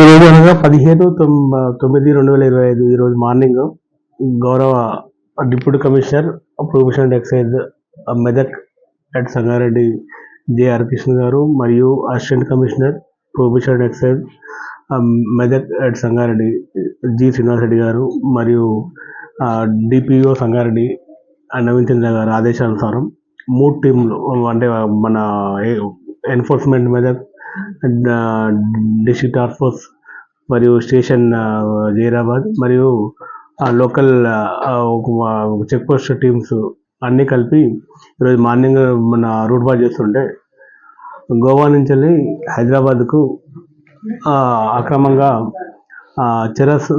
ఈరోజు అనగా 15/9/2025 ఈరోజు మార్నింగ్ గౌరవ deputy commissioner prohibition and excise Medak at Sangareddy JR Krishna garu మరియు assistant commissioner prohibition and excise Medak at Sangareddy G Srinivas Reddy garu మరియు డిపిఓ సంగారెడ్డి నవీన్ చంద్ర గారు ఆదేశానుసారం 3 టీంలు అంటే మన enforcement Medak district task force మరియు స్టేషన్ జైరాబాద్ మరియు లోకల్ చెక్ పోస్ట్ టీమ్స్ అన్నీ కలిపి ఈరోజు మార్నింగ్ మన రూట్ బాయ్ చేస్తుంటే గోవా నుంచి వెళ్ళి హైదరాబాద్కు అక్రమంగా చెరస్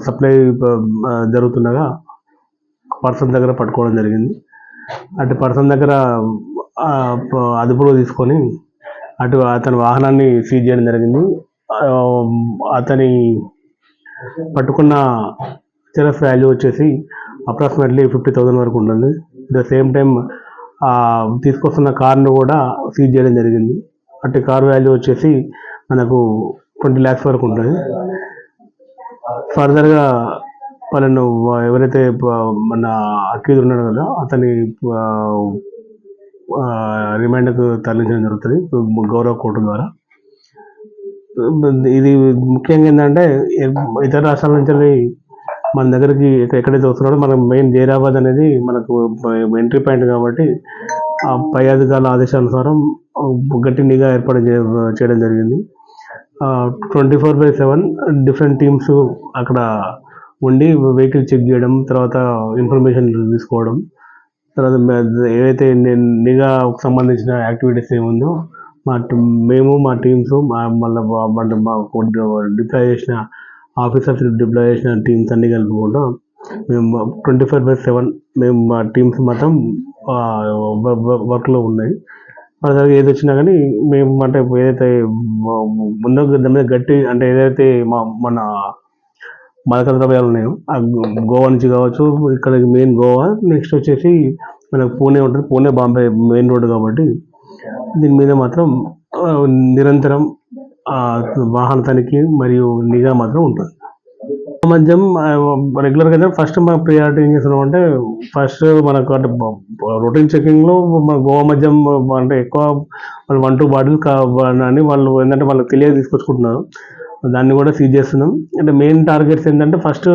సప్లై జరుగుతుండగా పర్సన్ దగ్గర పట్టుకోవడం జరిగింది. అటు పర్సన్ దగ్గర అదుపులో తీసుకొని అతని వాహనాన్ని సీజ్ చేయడం జరిగింది. అతని పట్టుకున్న చెరస్ వాల్యూ వచ్చేసి అప్రాక్సిమేట్లీ 50,000 వరకు ఉంటుంది. అట్ ద సేమ్ టైం తీసుకొస్తున్న కార్ను కూడా సీజ్ చేయడం జరిగింది. అటు కార్ వాల్యూ వచ్చేసి మనకు 20 lakhs వరకు ఉంటుంది. ఫర్దర్గా వాళ్ళను ఎవరైతే మన అక్యూజ్ ఉన్నాడు కదా అతని రిమాండ్కు తరలించడం జరుగుతుంది గౌరవ కోర్టు ద్వారా. ఇది ముఖ్యంగా ఏంటంటే ఇతర రాష్ట్రాల నుంచి మన దగ్గరికి ఎక్కడైతే వస్తున్నాడో మనకు మెయిన్ జైరాబాద్ అనేది మనకు ఎంట్రీ పాయింట్ కాబట్టి పై అధికారుల ఆదేశానుసారం గట్టి నిఘా ఏర్పాటు చేయడం జరిగింది. 24/7 డిఫరెంట్ టీమ్స్ అక్కడ ఉండి వెహికల్ చెక్ చేయడం, తర్వాత ఇన్ఫర్మేషన్ తీసుకోవడం, తర్వాత ఏవైతే నిఘాకు సంబంధించిన యాక్టివిటీస్ ఏముందో మేము మా టీమ్స్ మళ్ళీ మాకు డిప్లాయ్ చేసిన ఆఫీసర్స్ డిప్లాయ్ చేసిన టీమ్స్ అన్నీ కలుపుకుంటూ మేము 24/7 మేము మా టీమ్స్ మొత్తం వర్క్లో ఉన్నాయి. ఫర్దర్గా ఏది వచ్చినా కానీ మేము అంటే ఏదైతే ముందు దాని మీద గట్టి అంటే ఏదైతే మన మాదక ద్రవ్యాలు ఉన్నాయో గోవా నుంచి కావచ్చు, ఇక్కడ మెయిన్ గోవా, నెక్స్ట్ వచ్చేసి మనకు పూణే ఉంటుంది, పూణే బాంబే మెయిన్ రోడ్డు కాబట్టి దీని మీద మాత్రం నిరంతరం వాహన తనిఖీ మరియు నిఘా మాత్రం ఉంటుంది. మద్యం రెగ్యులర్గా అయితే ఫస్ట్ మన ప్రియారిటీ ఏం చేస్తున్నాం అంటే ఫస్ట్ మనకు అంటే రొటీన్ చెకింగ్లో మన గోవా మద్యం అంటే ఎక్కువ వాళ్ళు 1-2 బాటిల్స్ అని వాళ్ళు ఏంటంటే వాళ్ళకి తెలియక తీసుకొచ్చుకుంటున్నారు. దాన్ని కూడా సీజ్ చేస్తున్నాం. అంటే మెయిన్ టార్గెట్స్ ఏంటంటే ఫస్ట్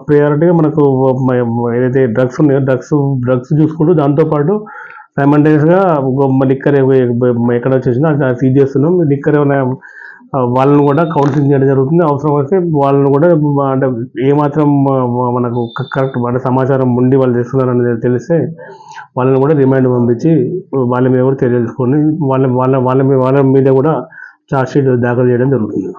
ప్రియారిటీగా మనకు ఏదైతే డ్రగ్స్ ఉన్నాయో డ్రగ్స్ చూసుకుంటూ దాంతోపాటు సైమల్టేనియస్గా లిక్కర్ ఎక్కడ వచ్చేసిందో అది సీజ్ చేస్తున్నాం. లిక్కర్ ఏమైనా వాళ్ళని కూడా కౌన్సిలింగ్ చేయడం జరుగుతుంది. అవసరం అయితే వాళ్ళని కూడా అంటే ఏమాత్రం మనకు కరెక్ట్ అంటే సమాచారం ఉండి వాళ్ళు చేస్తున్నారని తెలిస్తే వాళ్ళని కూడా రిమాండ్ పంపించి వాళ్ళ మీద కూడా చర్యలు తీసుకొని వాళ్ళ మీద కూడా ఛార్జ్ షీట్ దాఖలు చేయడం జరుగుతుంది.